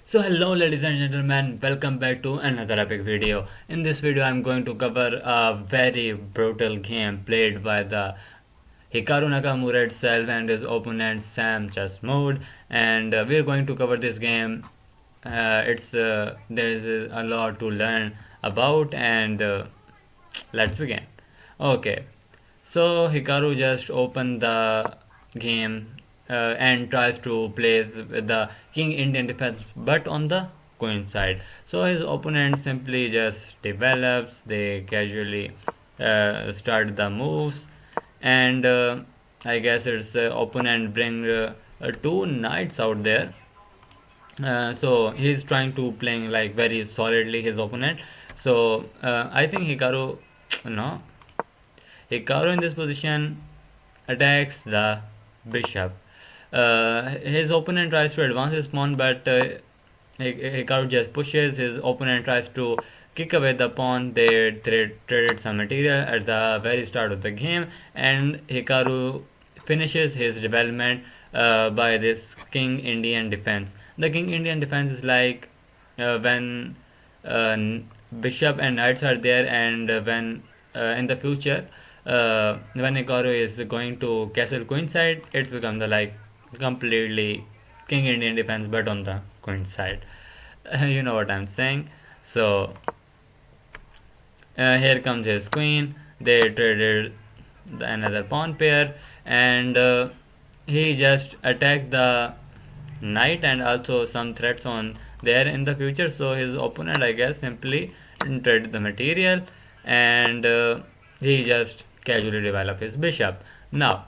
So hello ladies and gentlemen, welcome back to another epic video. In this video I'm going to cover a very brutal game played by the Hikaru Nakamura itself and his opponent Sam Chessmode, and we're going to cover this game. It's There is a lot to learn about, and let's begin. Okay, so Hikaru just opened the game and tries to place the King Indian defense, but on the queen side. So his opponent simply just develops. They casually start the moves, and I guess its opponent bring two knights out there. So he's trying to playing like very solidly his opponent. So I think no, Hikaru in this position attacks the bishop. His opponent tries to advance his pawn, but Hikaru just pushes. His opponent tries to kick away the pawn. They traded some material at the very start of the game, and Hikaru finishes his development by this King Indian defense. The King Indian defense is like when uh, bishop and knights are there, and when in the future when Hikaru is going to castle queen side, it becomes the like completely King Indian defense, but on the queen side. You know what I'm saying? So here comes his queen. They traded another pawn pair, and he just attacked the knight and also some threats on there in the future. So his opponent, I guess, simply traded the material, and he just casually developed his bishop. Now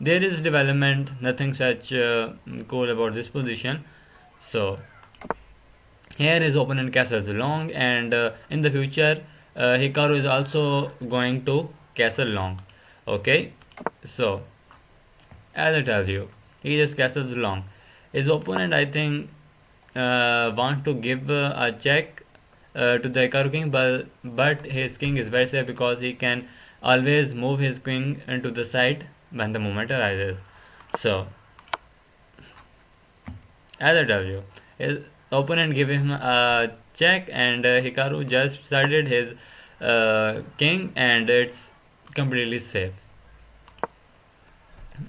there is development, nothing such cool about this position. So here his opponent castles long, and in the future Hikaru is also going to castle long. Okay, so as I tell you, he just castles long. His opponent, I think, want to give a check to the Hikaru king, but his king is very safe because he can always move his king into the side when the moment arises. So as I tell you, his opponent gave him a check, and Hikaru just started his king, and it's completely safe.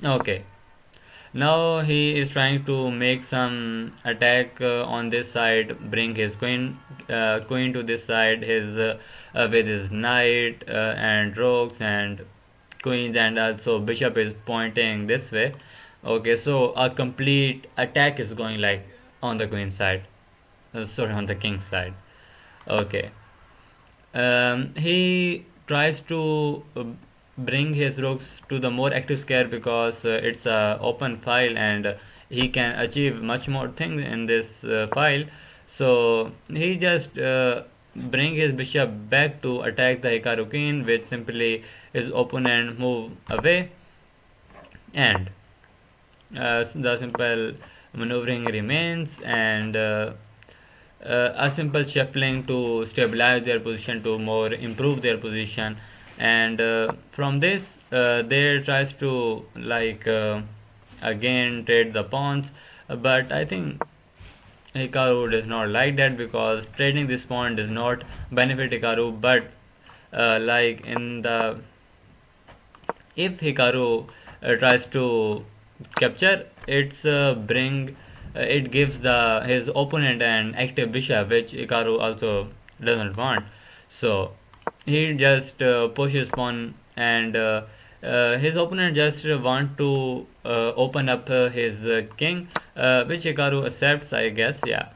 Okay, now he is trying to make some attack on this side, bring his queen to this side, his with his knight and rooks and queens, and also bishop is pointing this way. Okay, so a complete attack is going like on the queen side, sorry, on the king side. Okay, he tries to bring his rooks to the more active square because it's a open file, and he can achieve much more things in this file. So he just bring his bishop back to attack the Hikaru queen, which simply his opponent move away, and the simple maneuvering remains, and a simple shuffling to stabilize their position, to more improve their position, and from this they tries to like again trade the pawns, but I think Hikaru does not like that because trading this pawn does not benefit Hikaru, but like in the if Hikaru tries to capture, it gives the his opponent an active bishop, which Hikaru also doesn't want. So he just pushes pawn, and his opponent just want to open up his king, which Hikaru accepts, I guess. Yeah.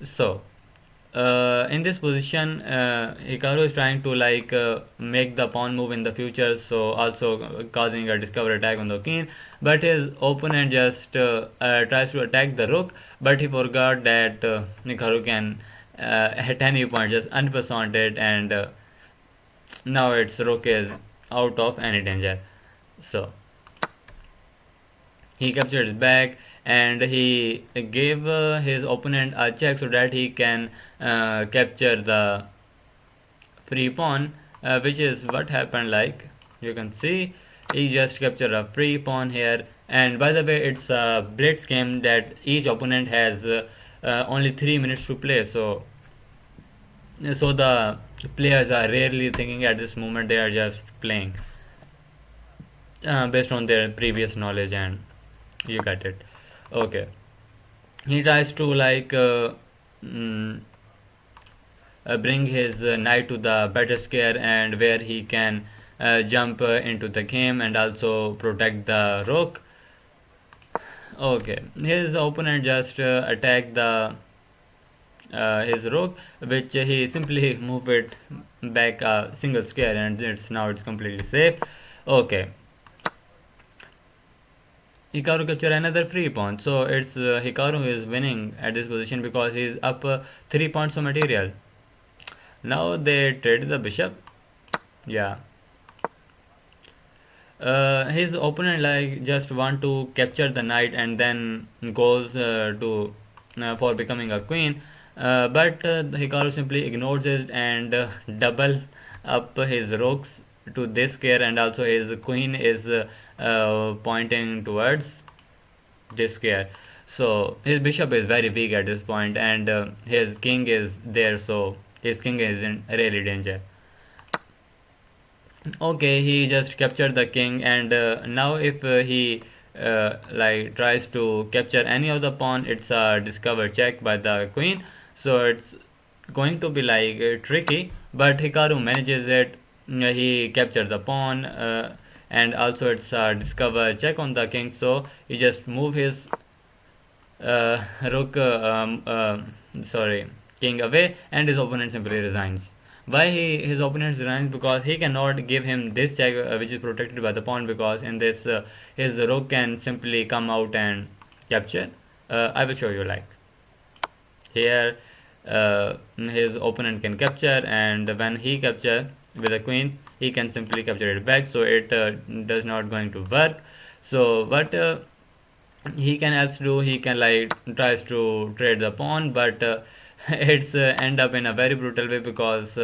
So in this position, Hikaru is trying to like make the pawn move in the future, so also causing a discover attack on the king. But his opponent just tries to attack the rook, but he forgot that Hikaru can at any point just unpercent it, and now its rook is out of any danger. So he captured his back, and he gave his opponent a check so that he can capture the free pawn, which is what happened. Like you can see, he just captured a free pawn here, And by the way, it's a blitz game that each opponent has only 3 minutes to play. So the players are rarely thinking at this moment; they are just playing based on their previous knowledge, and you got it. Okay, he tries to mm, bring his knight to the better square, and where he can jump into the game and also protect the rook. Okay, his opponent just attacked the his rook, which he simply move it back a single square, and it's completely safe. Okay, Hikaru capture another free pawn, so it's Hikaru who is winning at this position because he's up 3 points of material. Now they trade the bishop. Yeah, his opponent just want to capture the knight and then goes to for becoming a queen, but Hikaru simply ignores it and double up his rooks to this square, and also his queen is pointing towards this square. So his bishop is very weak at this point, and his king is there, so his king is in really danger. Okay, he just captured the king, and now if he tries to capture any of the pawn, it's a discovered check by the queen. So it's going to be tricky, but Hikaru manages it. He captured the pawn, and also it's a discover check on the king. So he just move his rook, sorry, king away, and his opponent simply resigns. Why his opponent resigns? Because he cannot give him this check, which is protected by the pawn, because in this his rook can simply come out and capture. I will show you here. His opponent can capture, and when he capture with a queen, he can simply capture it back, so it does not going to work. So what he can else do, he can tries to trade the pawn, but it's end up in a very brutal way, because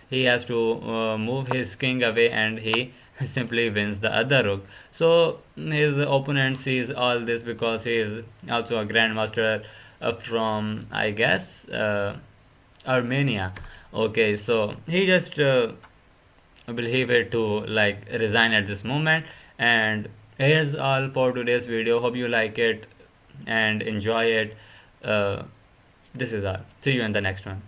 he has to move his king away, and he simply wins the other rook. So his opponent sees all this because he is also a grandmaster from, I guess, Armenia. Okay, so he just believe it to resign at this moment. And here's all for today's video. Hope you like it and enjoy it. uh, this is all. See you in the next one.